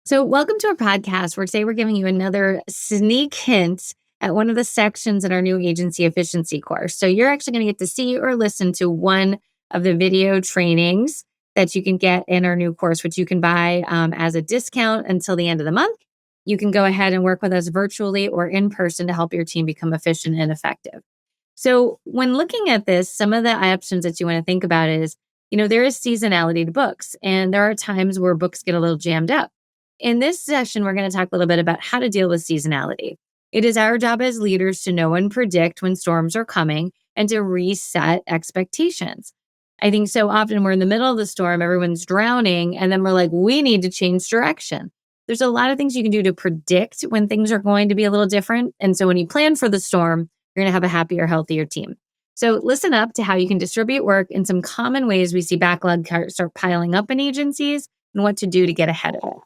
So, welcome to our podcast where today we're giving you another sneak hint at one of the sections in our new agency efficiency course. So, you're actually going to get to see or listen to one of the video trainings that you can get in our new course, which you can buy as a discount until the end of the month. You can go ahead and work with us virtually or in person to help your team become efficient and effective. So, when looking at this, some of the options that you want to think about is, there is seasonality to books, and there are times where books get a little jammed up. In this session, we're going to talk a little bit about how to deal with seasonality. It is our job as leaders to know and predict when storms are coming and to reset expectations. I think so often we're in the middle of the storm, everyone's drowning, and then we're like, we need to change direction. There's a lot of things you can do to predict when things are going to be a little different. And so when you plan for the storm, you're going to have a happier, healthier team. So listen up to how you can distribute work and some common ways we see backlog start piling up in agencies and what to do to get ahead of it.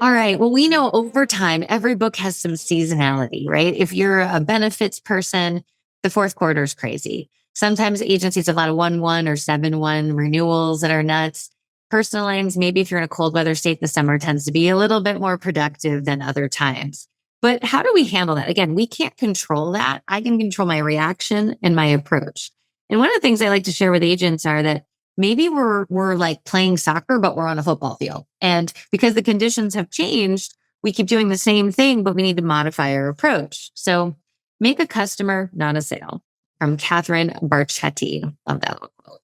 All right. Well, we know over time, every book has some seasonality, right? If you're a benefits person, the fourth quarter is crazy. Sometimes agencies have a lot of 1-1 or 7-1 renewals that are nuts. Personal lines, maybe if you're in a cold weather state, the summer tends to be a little bit more productive than other times. But how do we handle that? Again, we can't control that. I can control my reaction and my approach. And one of the things I like to share with agents are that maybe we're like playing soccer, but we're on a football field. And because the conditions have changed, we keep doing the same thing, but we need to modify our approach. So make a customer, not a sale, from Catherine Barchetti. Love that little quote.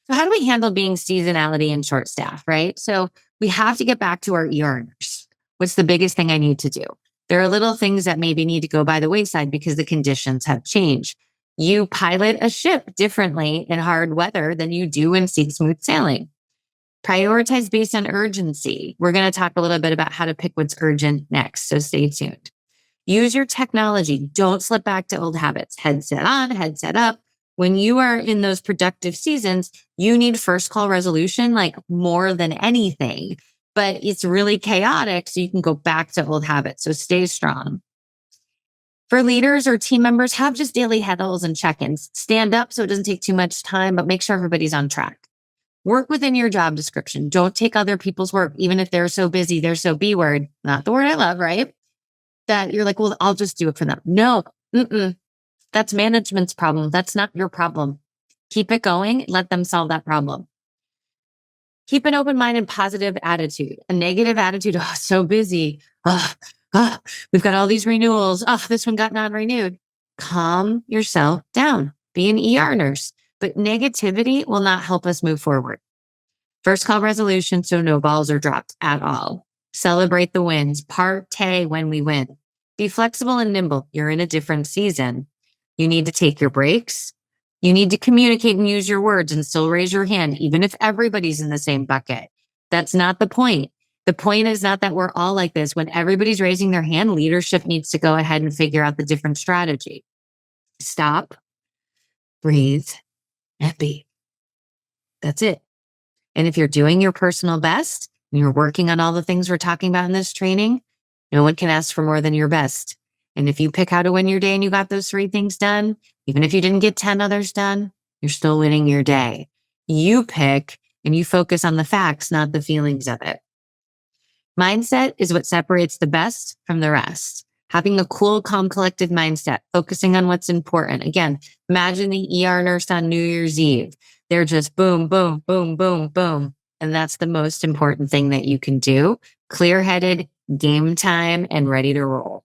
So how do we handle being seasonality and short staff, right? So we have to get back to our earners. What's the biggest thing I need to do? There are little things that maybe need to go by the wayside because the conditions have changed. You pilot a ship differently in hard weather than you do in smooth sailing. Prioritize based on urgency. We're going to talk a little bit about how to pick what's urgent next, so stay tuned. Use your technology. Don't slip back to old habits. Headset on, headset up. When you are in those productive seasons, you need first call resolution like more than anything, but it's really chaotic, so you can go back to old habits. So stay strong. For leaders or team members, have just daily huddles and check-ins. Stand up so it doesn't take too much time, but make sure everybody's on track. Work within your job description. Don't take other people's work, even if they're so busy, they're so B word, not the word I love, right? That you're like, well, I'll just do it for them. No, that's management's problem. That's not your problem. Keep it going. Let them solve that problem. Keep an open mind and positive attitude. A negative attitude, oh, so busy. We've got all these renewals. Oh, this one got non-renewed. Calm yourself down. Be an ER nurse. But negativity will not help us move forward. First call resolution, so no balls are dropped at all. Celebrate the wins. Partay when we win. Be flexible and nimble. You're in a different season. You need to take your breaks. You need to communicate and use your words and still raise your hand, even if everybody's in the same bucket. That's not the point. The point is not that we're all like this. When everybody's raising their hand, leadership needs to go ahead and figure out the different strategy. Stop, breathe, and be. That's it. And if you're doing your personal best, and you're working on all the things we're talking about in this training, no one can ask for more than your best. And if you pick how to win your day and you got those 3 things done, even if you didn't get 10 others done, you're still winning your day. You pick and you focus on the facts, not the feelings of it. Mindset is what separates the best from the rest. Having a cool, calm, collected mindset, focusing on what's important. Again, imagine the ER nurse on New Year's Eve. They're just boom, boom, boom, boom, boom. And that's the most important thing that you can do. Clear-headed, game time, and ready to roll.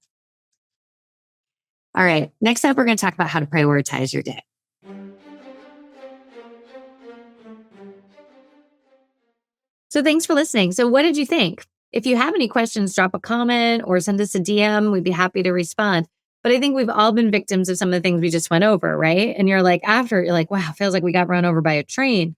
All right, next up, we're going to talk about how to prioritize your day. So thanks for listening. So what did you think? If you have any questions, drop a comment or send us a DM. We'd be happy to respond. But I think we've all been victims of some of the things we just went over, right? And you're like, wow, feels like we got run over by a train.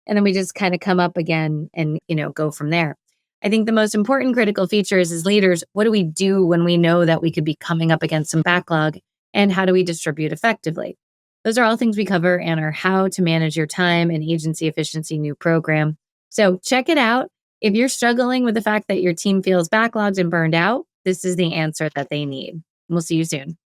And then we just kind of come up again and, go from there. I think the most important critical feature is as leaders, what do we do when we know that we could be coming up against some backlog, and how do we distribute effectively? Those are all things we cover in our How to Manage Your Time and Agency Efficiency new program. So check it out. If you're struggling with the fact that your team feels backlogged and burned out, this is the answer that they need. We'll see you soon.